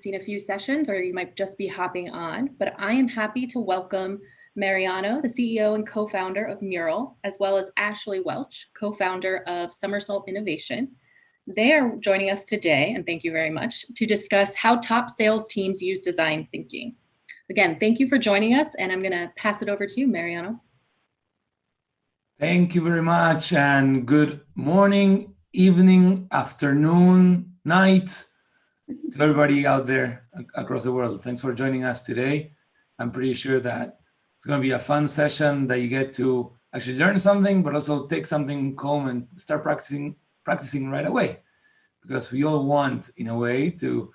seen a few sessions or you might just be hopping on, but I am happy to welcome Mariano, the CEO and co-founder of Mural, as well as Ashley Welch, co-founder of Somersault Innovation. They are joining us today, and thank you very much, to discuss how top sales teams use design thinking. Again, thank you for joining us, and I'm going to pass it over to you, Mariano. Thank you very much, and good morning, evening, afternoon, night to everybody out there across the world. Thanks for joining us today. I'm pretty sure that it's going to be a fun session that you get to actually learn something, but also take something home and start practicing right away, because we all want, in a way, to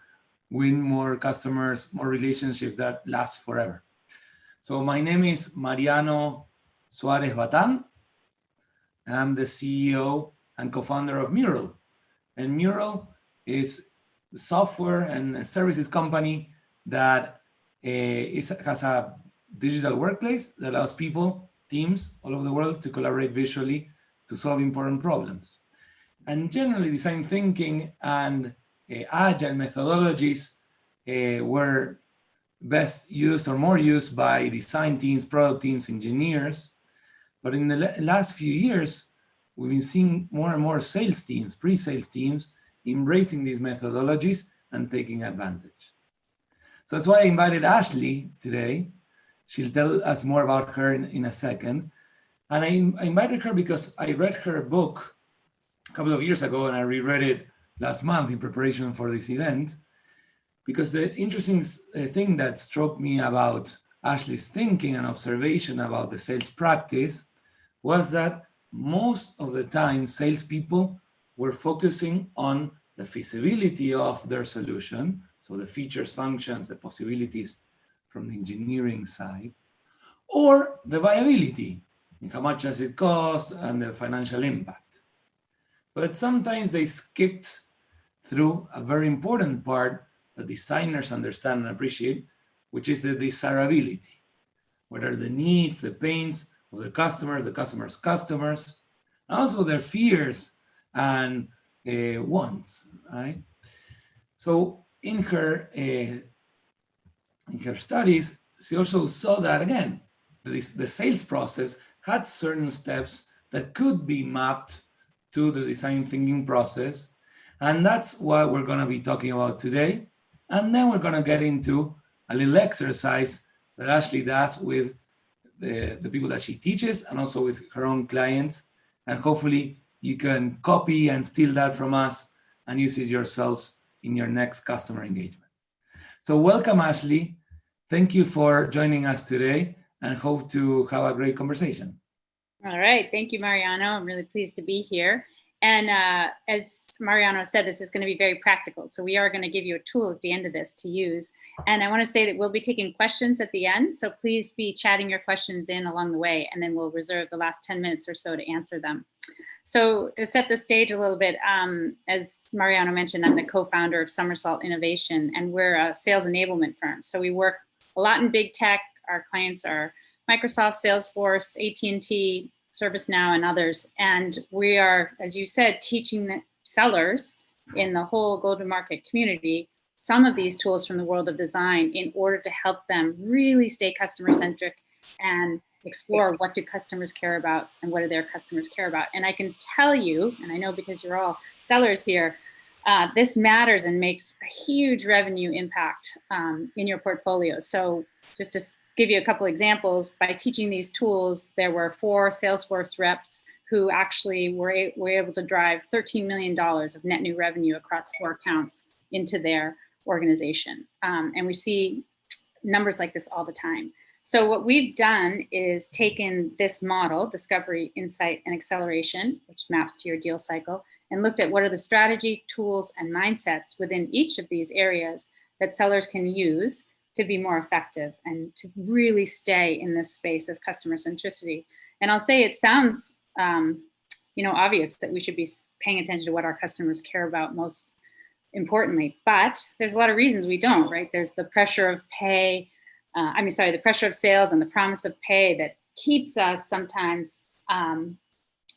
win more customers, more relationships that last forever. So my name is Mariano Suarez-Battan. I'm the CEO and co-founder of Mural. And Mural is a software and a services company that has a digital workplace that allows people, teams all over the world to collaborate visually to solve important problems. And generally, design thinking and agile methodologies were best used or more used by design teams, product teams, engineers. But in the last few years, we've been seeing more and more sales teams, pre-sales teams, embracing these methodologies and taking advantage. So that's why I invited Ashley today. She'll tell us more about her in a second. And I invited her because I read her book a couple of years ago, and I reread it last month in preparation for this event, because the interesting thing that struck me about Ashley's thinking and observation about the sales practice was that most of the time salespeople were focusing on the feasibility of their solution, so the features, functions, the possibilities from the engineering side, or the viability, and how much does it cost, and the financial impact. But sometimes they skipped through a very important part that designers understand and appreciate, which is the desirability. What are the needs, the pains of the customers' customers, and also their fears and wants, right? So in her studies, she also saw that, again, the sales process had certain steps that could be mapped to the design thinking process. And that's what we're going to be talking about today. And then we're going to get into a little exercise that Ashley does with the people that she teaches and also with her own clients. And hopefully you can copy and steal that from us and use it yourselves in your next customer engagement. So welcome, Ashley. Thank you for joining us today, and hope to have a great conversation. All right. Thank you, Mariano. I'm really pleased to be here. And as Mariano said, this is going to be very practical. So we are going to give you a tool at the end of this to use. And I want to say that we'll be taking questions at the end. So please be chatting your questions in along the way, and then we'll reserve the last 10 minutes or so to answer them. So to set the stage a little bit, as Mariano mentioned, I'm the co-founder of Somersault Innovation, and we're a sales enablement firm. So we work a lot in big tech. Our clients are Microsoft, Salesforce, AT&T, ServiceNow, and others. And we are, as you said, teaching the sellers in the whole go-to-market community some of these tools from the world of design in order to help them really stay customer-centric and explore what do customers care about and what do their customers care about. And I can tell you, and I know because you're all sellers here, this matters and makes a huge revenue impact in your portfolio. So just to give you a couple examples, by teaching these tools, there were 4 Salesforce reps who actually were able to drive $13 million of net new revenue across 4 accounts into their organization. And we see numbers like this all the time. So what we've done is taken this model, discovery, insight, and acceleration, which maps to your deal cycle, and looked at what are the strategy, tools, and mindsets within each of these areas that sellers can use to be more effective and to really stay in this space of customer centricity. And I'll say it sounds, obvious that we should be paying attention to what our customers care about most importantly, but there's a lot of reasons we don't, right? There's the pressure of pay, the pressure of sales and the promise of pay that keeps us sometimes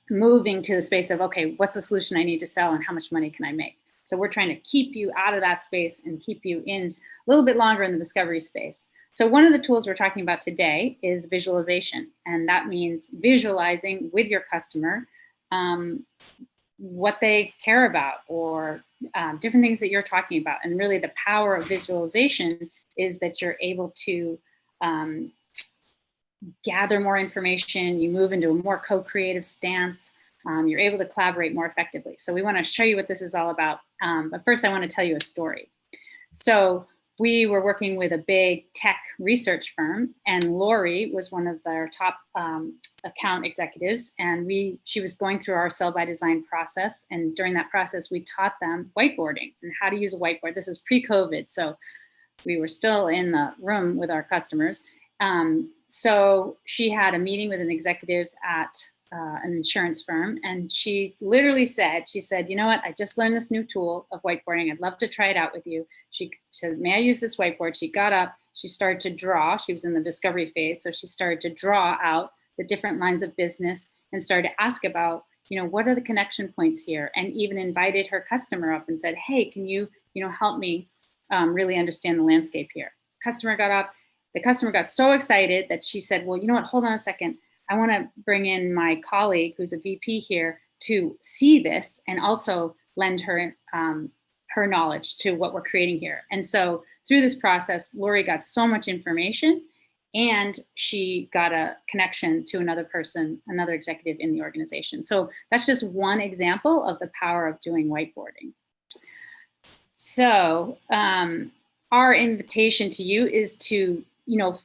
moving to the space of, okay, what's the solution I need to sell and how much money can I make? So we're trying to keep you out of that space and keep you in a little bit longer in the discovery space. So one of the tools we're talking about today is visualization. And that means visualizing with your customer what they care about, or different things that you're talking about. And really the power of visualization is that you're able to gather more information, you move into a more co-creative stance, you're able to collaborate more effectively. So we want to show you what this is all about. But first I want to tell you a story. So we were working with a big tech research firm, and Lori was one of their top account executives, and she was going through our sell by design process. And during that process, we taught them whiteboarding and how to use a whiteboard. This is pre-COVID, so we were still in the room with our customers. So she had a meeting with an executive at an insurance firm, and she literally said, you know what, I just learned this new tool of whiteboarding. I'd love to try it out with you. She said, may I use this whiteboard? She got up, she started to draw. She was in the discovery phase. So she started to draw out the different lines of business and started to ask about, what are the connection points here? And even invited her customer up and said, hey, can you, help me really understand the landscape here? Customer got up. The customer got so excited that she said, well, you know what, hold on a second. I want to bring in my colleague who's a VP here to see this and also lend her her knowledge to what we're creating here. And so through this process, Lori got so much information, and she got a connection to another person, another executive in the organization. So that's just one example of the power of doing whiteboarding. So our invitation to you is to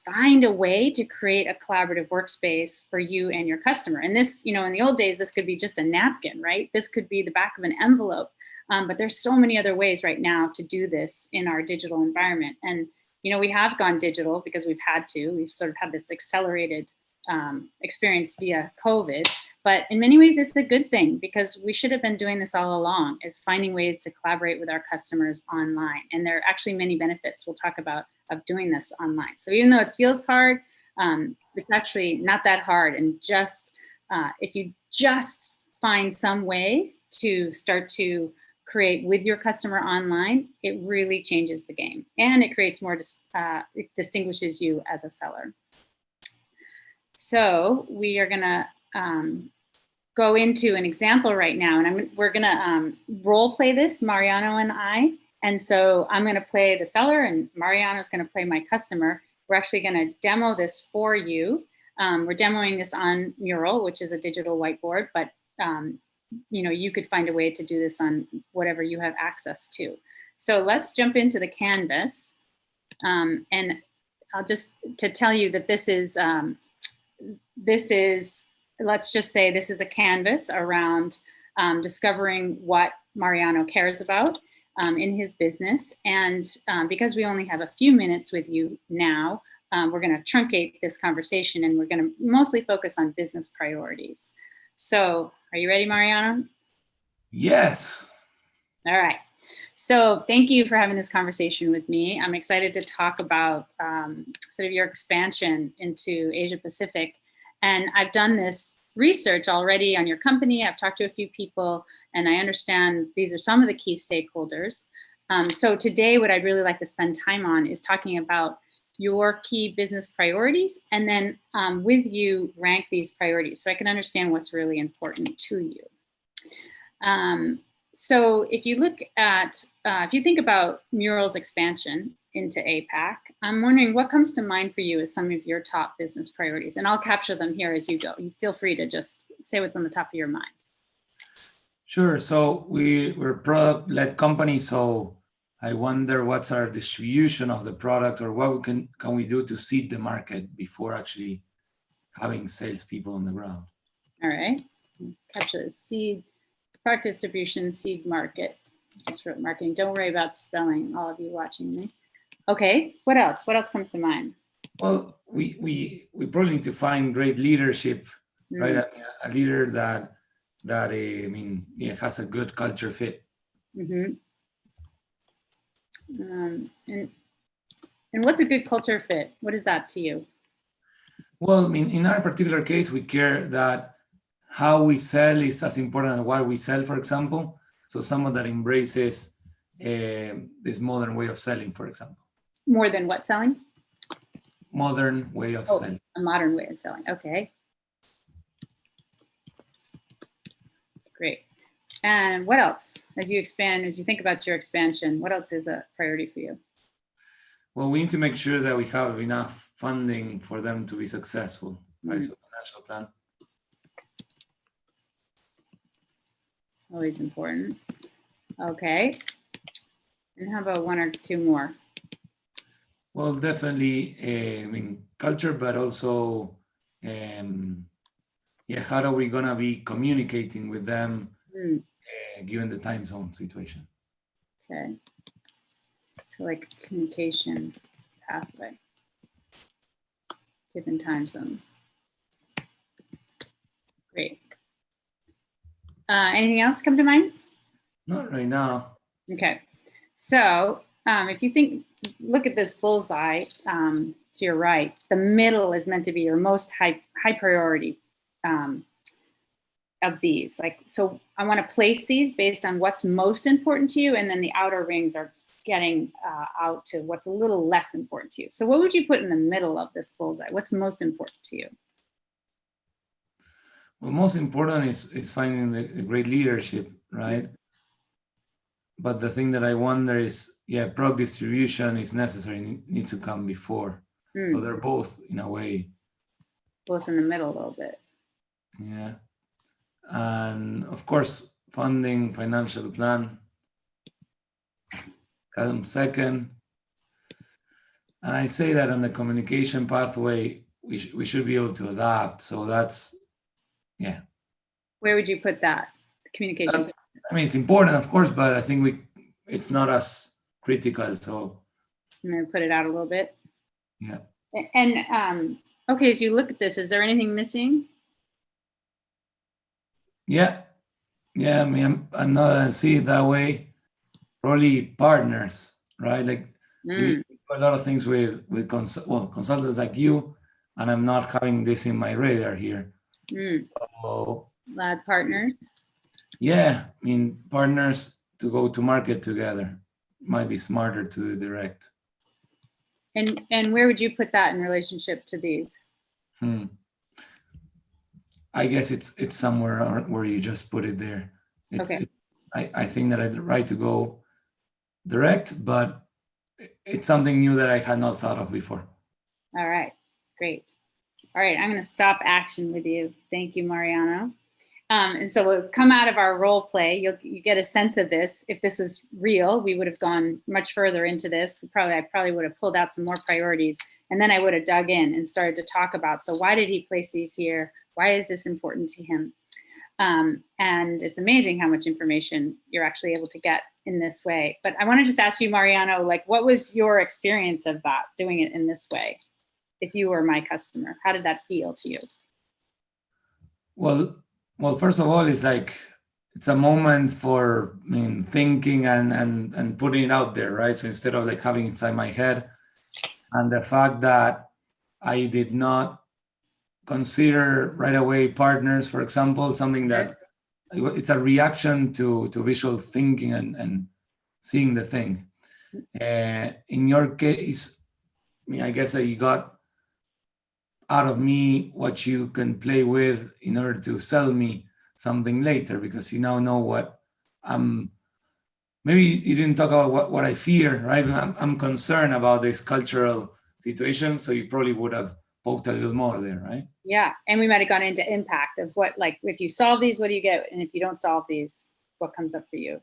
find a way to create a collaborative workspace for you and your customer. And this, in the old days, this could be just a napkin, right? This could be the back of an envelope. But there's so many other ways right now to do this in our digital environment. And, we have gone digital because we've had to. We've sort of had this accelerated experience via COVID. But in many ways, it's a good thing, because we should have been doing this all along, is finding ways to collaborate with our customers online. And there are actually many benefits we'll talk about of doing this online. So even though it feels hard, it's actually not that hard. And just if you just find some ways to start to create with your customer online, it really changes the game. And it creates more, it distinguishes you as a seller. So we are gonna go into an example right now, and we're gonna role play this, Mariano and I. And so I'm gonna play the seller, and Mariano's gonna play my customer. We're actually gonna demo this for you. We're demoing this on Mural, which is a digital whiteboard, but you could find a way to do this on whatever you have access to. So let's jump into the canvas. And I'll just to tell you that this is, let's just say this is a canvas around discovering what Mariano cares about in his business. And because we only have a few minutes with you now, we're gonna truncate this conversation, and we're gonna mostly focus on business priorities. So are you ready, Mariano? Yes. All right. So thank you for having this conversation with me. I'm excited to talk about sort of your expansion into Asia Pacific. And I've done this research already on your company. I've talked to a few people, and I understand these are some of the key stakeholders. So today, what I'd really like to spend time on is talking about your key business priorities, and then with you rank these priorities so I can understand what's really important to you. So if you look at, if you think about Mural's expansion into APAC, I'm wondering what comes to mind for you as some of your top business priorities, and I'll capture them here as you go. You feel free to just say what's on the top of your mind. Sure. So we're a product-led company, so I wonder what's our distribution of the product, or what can we do to seed the market before actually having salespeople on the ground. All right. Capture the seed, product distribution, seed market. Just for marketing. Don't worry about spelling, all of you watching me. Okay. What else? What else comes to mind? Well, we probably need to find great leadership, right? A leader that has a good culture fit. Mm-hmm. And what's a good culture fit? What is that to you? Well, I mean, in our particular case, we care that how we sell is as important as what we sell, for example. So someone that embraces this modern way of selling, for example. More than what selling? Modern way of Oh, selling. a modern way of selling. Okay. Great. And what else, as you expand, as you think about your expansion, what else is a priority for you? Well, we need to make sure that we have enough funding for them to be successful, right? So financial plan. Always important. Okay. And how about one or two more? Well, definitely, I mean, culture, but also, yeah, how are we gonna be communicating with them given the time zone situation? Okay. So like communication pathway, given time zone. Great. Anything else come to mind? Not right now. Okay. So if you look at this bullseye to your right, the middle is meant to be your most high priority of these. Like, so I want to place these based on what's most important to you, and then the outer rings are getting out to what's a little less important to you. So what would you put in the middle of this bullseye? What's most important to you? Well, most important is finding the great leadership, right? But the thing that I wonder is, yeah, product distribution is necessary, needs to come before. So they're both in a way. Both in the middle a little bit. Yeah. And of course, funding, financial plan comes second. And I say that on the communication pathway, we should be able to adapt. So that's, yeah. Where would you put that? Communication. I mean, it's important, of course, but I think it's not as critical. So I'm going to put it out a little bit. yeah. And okay, as you look at this, is there anything missing? Yeah. I mean, I'm not gonna see it that way. Probably partners, right? Like we do a lot of things with consultants like you, and I'm not having this in my radar here. So Partners. yeah, I mean, partners to go to market together might be smarter to do direct. And where would you put that in relationship to these? I guess it's somewhere where you just put it there. I think that I'd right to go direct, but it's something new that I had not thought of before. All right, great. All right, I'm going to stop action with you. Thank you, Mariano. And so we'll come out of our role play. You get a sense of this. If this was real, we would have gone much further into this. I probably would have pulled out some more priorities, and then I would have dug in and started to talk about, so why did he place these here? Why is this important to him? And it's amazing how much information you're actually able to get in this way. But I want to just ask you, Mariano, like, what was your experience of that, doing it in this way? If you were my customer, how did that feel to you? Well, first of all, it's a moment for thinking and putting it out there, right? So instead of like having it inside my head, and the fact that I did not consider right away partners, for example, something that it's a reaction to visual thinking and seeing the thing. In your case, I guess that you got out of me what you can play with in order to sell me something later, because you now know what maybe you didn't talk about what I fear, right? I'm concerned about this cultural situation, so you probably would have poked a little more there, right? Yeah, and we might have gone into impact of what, like, if you solve these, what do you get? And if you don't solve these, what comes up for you?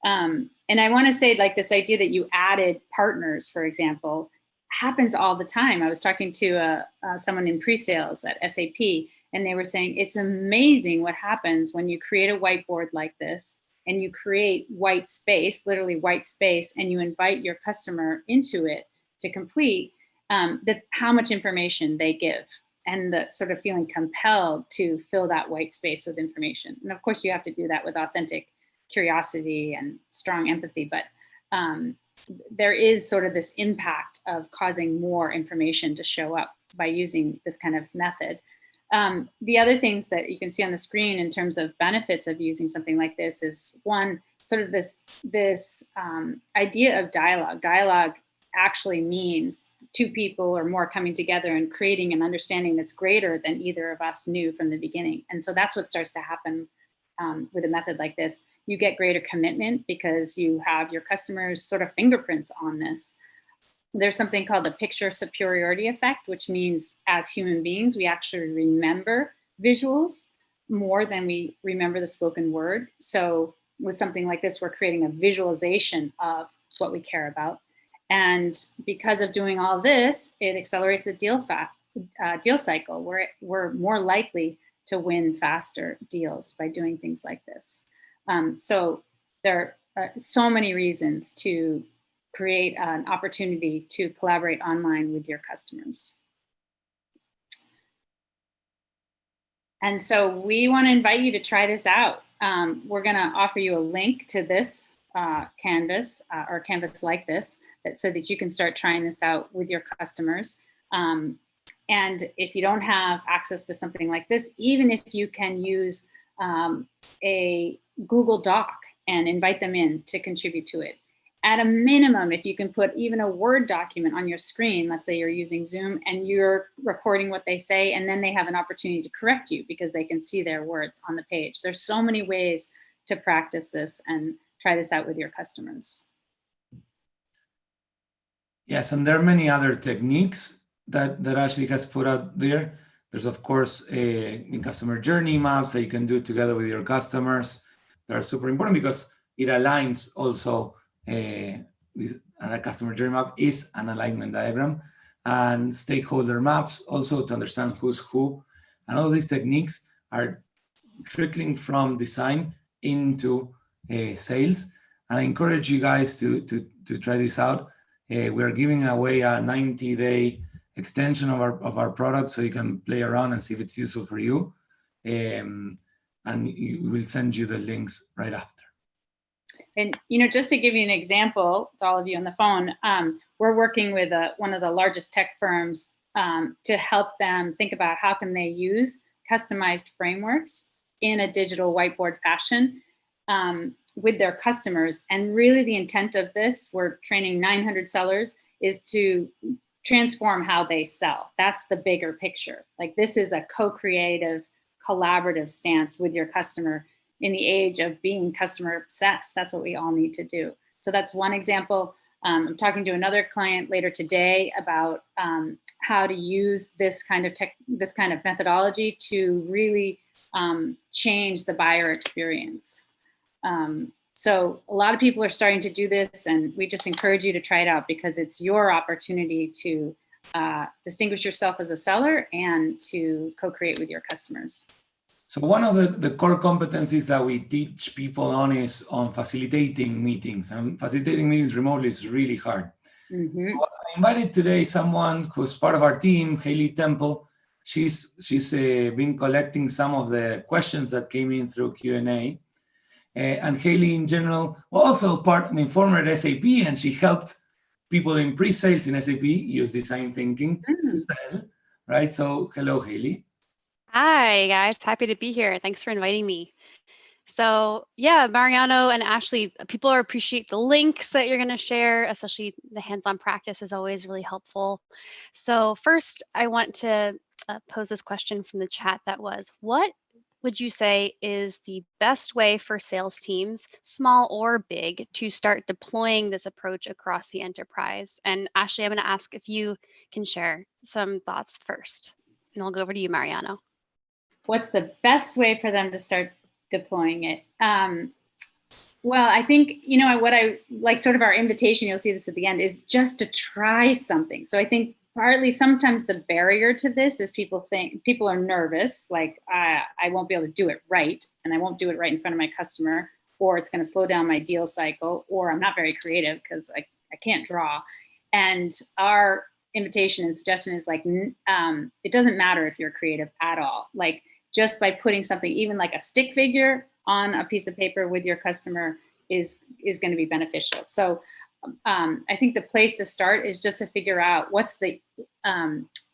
And I want to say, like, this idea that you added partners, for example, happens all the time. I was talking to someone in pre-sales at SAP, and they were saying it's amazing what happens when you create a whiteboard like this and you create white space, literally white space, and you invite your customer into it to complete, that how much information they give, and the sort of feeling compelled to fill that white space with information. And of course, you have to do that with authentic curiosity and strong empathy, but there is sort of this impact of causing more information to show up by using this kind of method. The other things that you can see on the screen in terms of benefits of using something like this is, one, sort of this idea of dialogue. Dialogue actually means two people or more coming together and creating an understanding that's greater than either of us knew from the beginning. And so that's what starts to happen with a method like this. You get greater commitment because you have your customers' sort of fingerprints on this. There's something called the picture superiority effect, which means as human beings, we actually remember visuals more than we remember the spoken word. So with something like this, we're creating a visualization of what we care about. And because of doing all this, it accelerates the deal cycle, where we're more likely to win faster deals by doing things like this. So there are so many reasons to create an opportunity to collaborate online with your customers. And so we want to invite you to try this out. We're going to offer you a link to this canvas or canvas like this, so that you can start trying this out with your customers. And if you don't have access to something like this, even if you can use a Google Doc and invite them in to contribute to it. At a minimum, if you can put even a Word document on your screen, let's say you're using Zoom and you're recording what they say, and then they have an opportunity to correct you because they can see their words on the page. There's so many ways to practice this and try this out with your customers. Yes, and there are many other techniques that Ashley has put out there. There's, of course, in customer journey maps that you can do together with your customers. That are super important because it aligns also. And a customer journey map is an alignment diagram, and stakeholder maps also to understand who's who. And all these techniques are trickling from design into sales. And I encourage you guys to try this out. We're giving away a 90-day extension of our product, so you can play around and see if it's useful for you. And we'll send you the links right after. And, just to give you an example, to all of you on the phone, we're working with one of the largest tech firms to help them think about how can they use customized frameworks in a digital whiteboard fashion with their customers. And really the intent of this, we're training 900 sellers, is to transform how they sell. That's the bigger picture. Like, this is a co-creative, collaborative stance with your customer. In the age of being customer obsessed, that's what we all need to do. So that's one example. I'm talking to another client later today about how to use this kind of methodology to really change the buyer experience. So a lot of people are starting to do this, and we just encourage you to try it out because it's your opportunity to distinguish yourself as a seller and to co-create with your customers. So one of the core competencies that we teach people on is on facilitating meetings. And facilitating meetings remotely is really hard. Mm-hmm. So I invited today someone who's part of our team, Haley Temple. She's been collecting some of the questions that came in through Q&A. And Haley in general, also former at SAP, and she helped people in pre-sales in SAP use design thinking to sell, right? So hello, Haley. Hi, guys. Happy to be here. Thanks for inviting me. So yeah, Mariano and Ashley, people appreciate the links that you're going to share, especially the hands-on practice is always really helpful. So first, I want to pose this question from the chat that was, what would you say is the best way for sales teams, small or big, to start deploying this approach across the enterprise? And Ashley, I'm going to ask if you can share some thoughts first, and I'll go over to you, Mariano. What's the best way for them to start deploying it? Well, I think, what I like, sort of our invitation, you'll see this at the end, is just to try something. So I think partly sometimes the barrier to this is people are nervous, like I won't be able to do it right, and I won't do it right in front of my customer, or it's going to slow down my deal cycle, or I'm not very creative because I can't draw. And our invitation and suggestion is like, it doesn't matter if you're creative at all. Like, just by putting something, even like a stick figure on a piece of paper with your customer is going to be beneficial. So I think the place to start is just to figure out what's the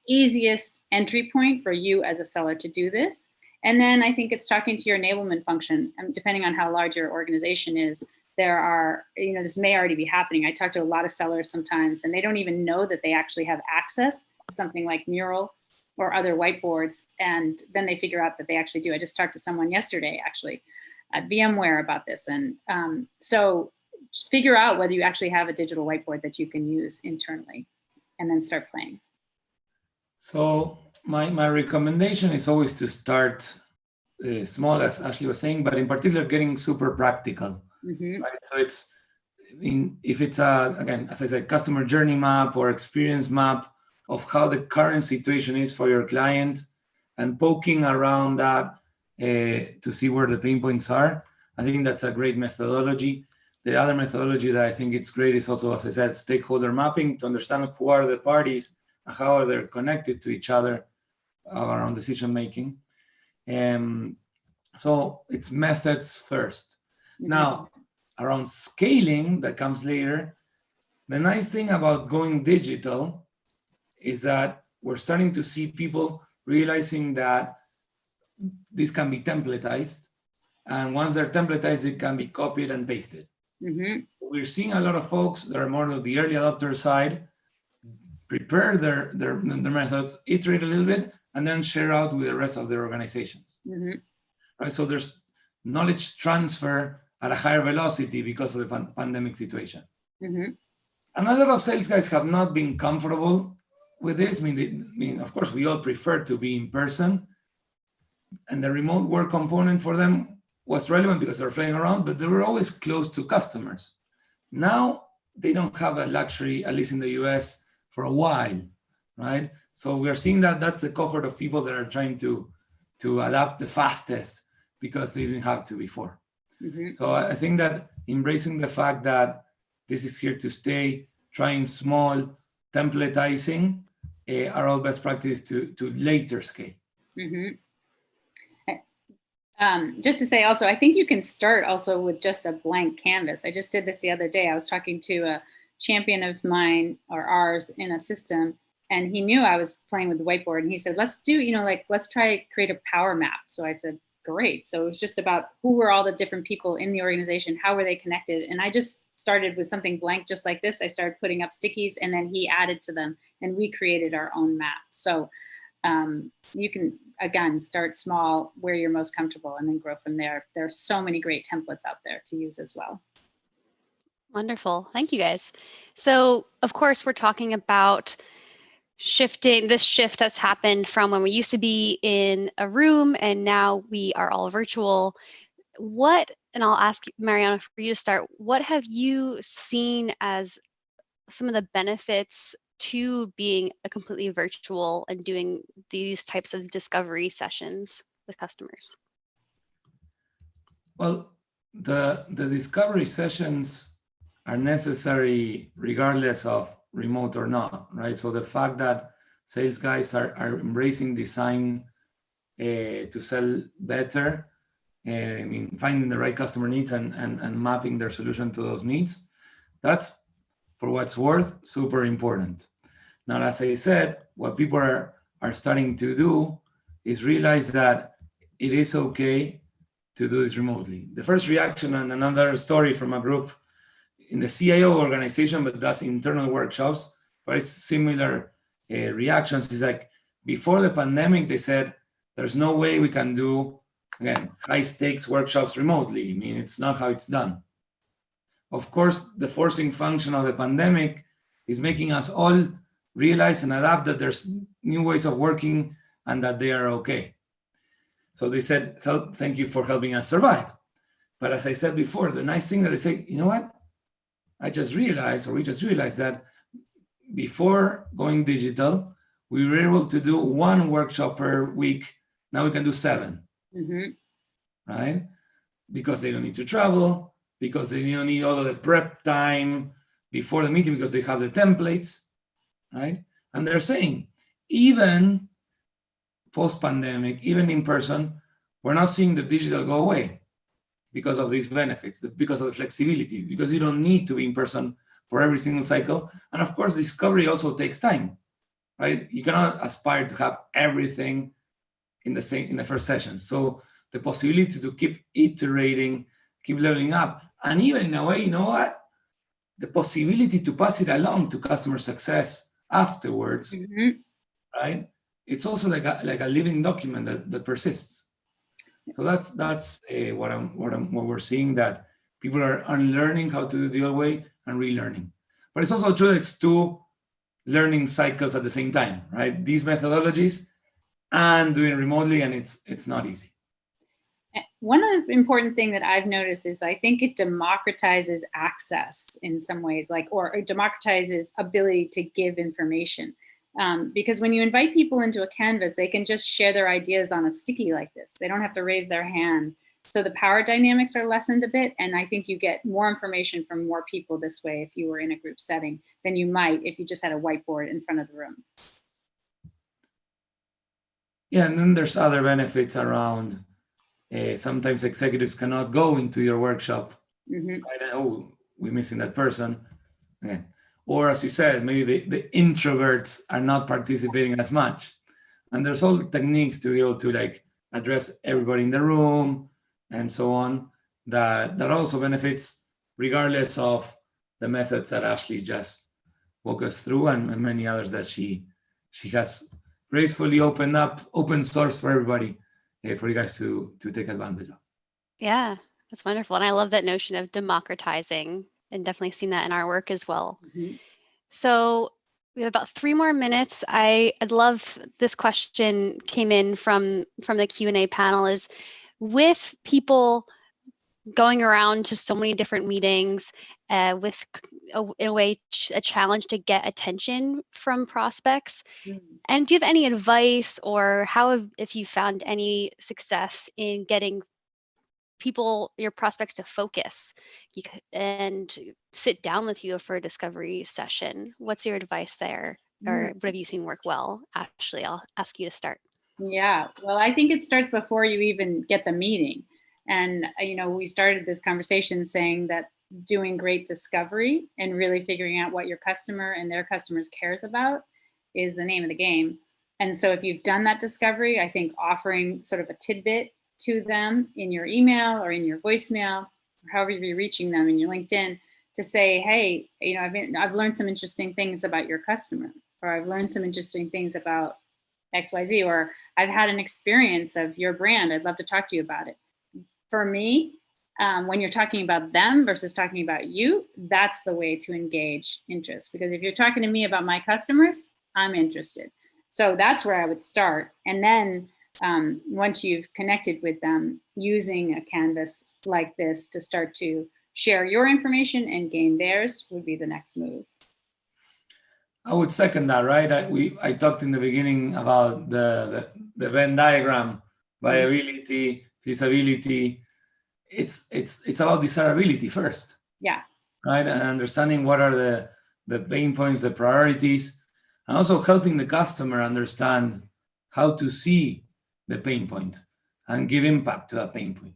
easiest entry point for you as a seller to do this. And then I think it's talking to your enablement function, and depending on how large your organization is, there are, this may already be happening. I talk to a lot of sellers sometimes, and they don't even know that they actually have access to something like Mural or other whiteboards. And then they figure out that they actually do. I just talked to someone yesterday, actually, at VMware about this. And so figure out whether you actually have a digital whiteboard that you can use internally, and then start playing. So my recommendation is always to start small, as Ashley was saying, but in particular, getting super practical. Mm-hmm. Right? So if it's again, as I said, customer journey map or experience map of how the current situation is for your client, and poking around that to see where the pain points are. I think that's a great methodology. The other methodology that I think it's great is also, as I said, stakeholder mapping, to understand who are the parties and how are they connected to each other around decision making. So it's methods first. Mm-hmm. Now, around scaling, that comes later. The nice thing about going digital is that we're starting to see people realizing that this can be templatized. And once they're templatized, it can be copied and pasted. Mm-hmm. We're seeing a lot of folks that are more of the early adopter side prepare their methods, iterate a little bit, and then share out with the rest of their organizations. Mm-hmm. Right? So there's knowledge transfer at a higher velocity because of the pandemic situation. Mm-hmm. And a lot of sales guys have not been comfortable with this. I mean, of course, we all prefer to be in person, and the remote work component for them was relevant because they're flying around, but they were always close to customers. Now they don't have that luxury, at least in the US, for a while, right? So we are seeing that that's the cohort of people that are trying to adapt the fastest because they didn't have to before. Mm-hmm. So I think that embracing the fact that this is here to stay, trying small, templatizing are all best practice to later scale. Mm-hmm. Just to say also, I think you can start also with just a blank canvas. I just did this the other day. I was talking to a champion of mine or ours in a system, and he knew I was playing with the whiteboard, and he said, let's do, let's try create a power map. So I said, great. So it was just about who were all the different people in the organization, how were they connected? And I just started with something blank, just like this. I started putting up stickies, and then he added to them, and we created our own map. So you can, again, start small where you're most comfortable and then grow from there. There are so many great templates out there to use as well. Wonderful. Thank you, guys. So, of course, we're talking about this shift that's happened from when we used to be in a room and now we are all virtual. And I'll ask Mariano for you to start, what have you seen as some of the benefits to being a completely virtual and doing these types of discovery sessions with customers? Well, the discovery sessions are necessary regardless of remote or not, right? So the fact that sales guys are embracing design to sell better, finding the right customer needs and mapping their solution to those needs, that's, for what's worth, super important. Now, as I said, what people are starting to do is realize that it is okay to do this remotely. The first reaction, and another story from a group in the CIO organization, but does internal workshops, but it's similar reactions, is like, before the pandemic, they said, there's no way we can do, again, high stakes workshops remotely. It's not how it's done. Of course, the forcing function of the pandemic is making us all realize and adapt that there's new ways of working and that they are okay. So they said, thank you for helping us survive. But as I said before, the nice thing that they say, you know what? we just realized that before going digital, we were able to do 1 workshop per week. Now we can do 7, right? Because they don't need to travel, because they don't need all of the prep time before the meeting, because they have the templates, right? And they're saying, even post-pandemic, even in person, we're not seeing the digital go away because of these benefits, because of the flexibility, because you don't need to be in person for every single cycle. And of course, discovery also takes time, right? You cannot aspire to have everything in the first session. So the possibility to keep iterating keep leveling up. And even in a way, you know what? The possibility to pass it along to customer success afterwards, right? It's also like a living document that persists. So that's what we're seeing, that people are unlearning how to do the old way and relearning. But it's also true that it's two learning cycles at the same time, right? These methodologies and doing remotely, and it's not easy. One of the important thing that I've noticed is I think it democratizes access in some ways, or it democratizes ability to give information. Because when you invite people into a Canvas, they can just share their ideas on a sticky like this. They don't have to raise their hand. So the power dynamics are lessened a bit. And I think you get more information from more people this way if you were in a group setting than you might if you just had a whiteboard in front of the room. Yeah, and then there's other benefits around. Sometimes executives cannot go into your workshop. Right? Oh, we're missing that person. Okay. Or as you said, maybe the introverts are not participating as much. And there's all techniques to be able to like address everybody in the room and so on, that also benefits regardless of the methods that Ashley just walked us through, and many others that she has gracefully open source for everybody, for you guys to take advantage of. Yeah, that's wonderful. And I love that notion of democratizing, and definitely seen that in our work as well. So we have about 3 more minutes. I'd love, this question came in from the Q&A panel, is with people going around to so many different meetings, with in a way a challenge to get attention from prospects. And do you have any advice, or if you found any success in getting people, your prospects, to focus and sit down with you for a discovery session? What's your advice there? Or what have you seen work well? Ashley, I'll ask you to start. Yeah, well, I think it starts before you even get the meeting. And, we started this conversation saying that doing great discovery and really figuring out what your customer and their customers cares about is the name of the game. And so if you've done that discovery, I think offering sort of a tidbit to them in your email or in your voicemail, or however you're reaching them in your LinkedIn, to say, hey, I've learned some interesting things about your customer, or I've learned some interesting things about XYZ, or I've had an experience of your brand. I'd love to talk to you about it. For me, when you're talking about them versus talking about you, that's the way to engage interest. Because if you're talking to me about my customers, I'm interested. So that's where I would start. And then once you've connected with them, using a Canvas like this to start to share your information and gain theirs would be the next move. I would second that, right? I talked in the beginning about the Venn diagram, viability, feasibility. It's about desirability first. Yeah. Right, and understanding what are the pain points, the priorities, and also helping the customer understand how to see the pain point and give impact to that pain point.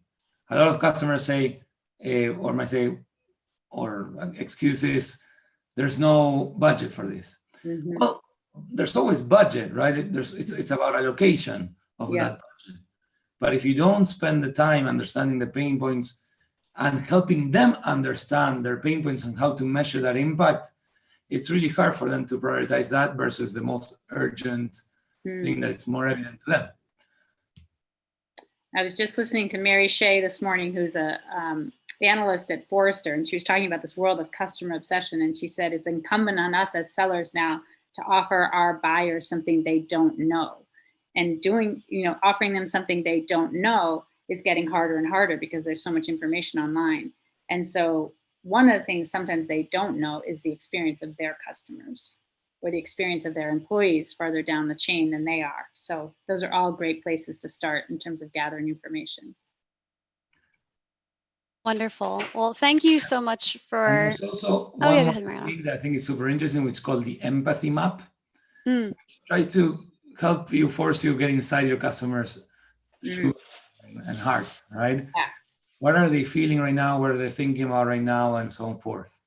A lot of customers say, or might say, or excuses, there's no budget for this. Well, there's always budget, right? It's about allocation of that budget. But if you don't spend the time understanding the pain points and helping them understand their pain points and how to measure that impact, it's really hard for them to prioritize that versus the most urgent thing that is more evident to them. I was just listening to Mary Shea this morning, who's a analyst at Forrester, and she was talking about this world of customer obsession. And she said it's incumbent on us as sellers now to offer our buyers something they don't know. And offering them something they don't know is getting harder and harder because there's so much information online. And so one of the things sometimes they don't know is the experience of their customers, or the experience of their employees farther down the chain than they are. So those are all great places to start in terms of gathering information. Wonderful. Well, thank you so much for. And there's also one more technique that I think is super interesting, which is called the empathy map. Which tries to help you, force you to get inside your customers' shoes and hearts, right? Yeah. What are they feeling right now? What are they thinking about right now? And so forth.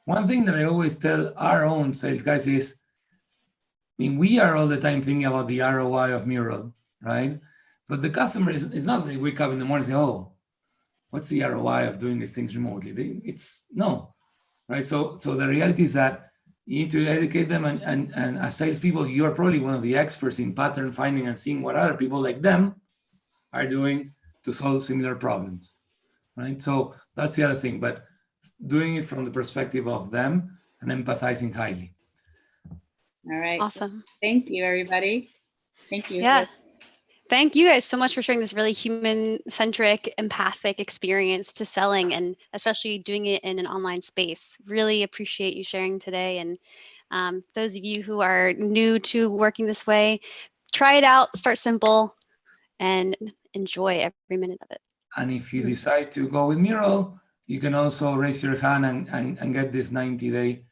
One thing that I always tell our own sales guys is, we are all the time thinking about the ROI of Mural, right? But the customer is not, they wake up in the morning and say, oh, what's the ROI of doing these things remotely? It's no, right? So the reality is that you need to educate them, and as salespeople, you are probably one of the experts in pattern finding and seeing what other people like them are doing to solve similar problems, right? So that's the other thing, but doing it from the perspective of them and empathizing highly. All right. Awesome. Thank you, everybody. Thank you. Yeah. Thank you guys so much for sharing this really human-centric, empathic experience to selling, and especially doing it in an online space. Really appreciate you sharing today. And those of you who are new to working this way, try it out, start simple, and enjoy every minute of it. And if you decide to go with Mural, you can also raise your hand and get this 90-day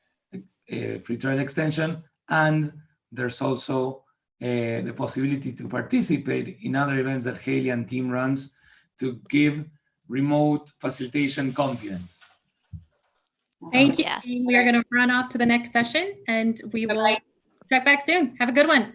free trial extension. And there's also the possibility to participate in other events that Haley and team runs to give remote facilitation confidence. Thank you. Yeah. We are going to run off to the next session, and we will check back soon. Have a good one.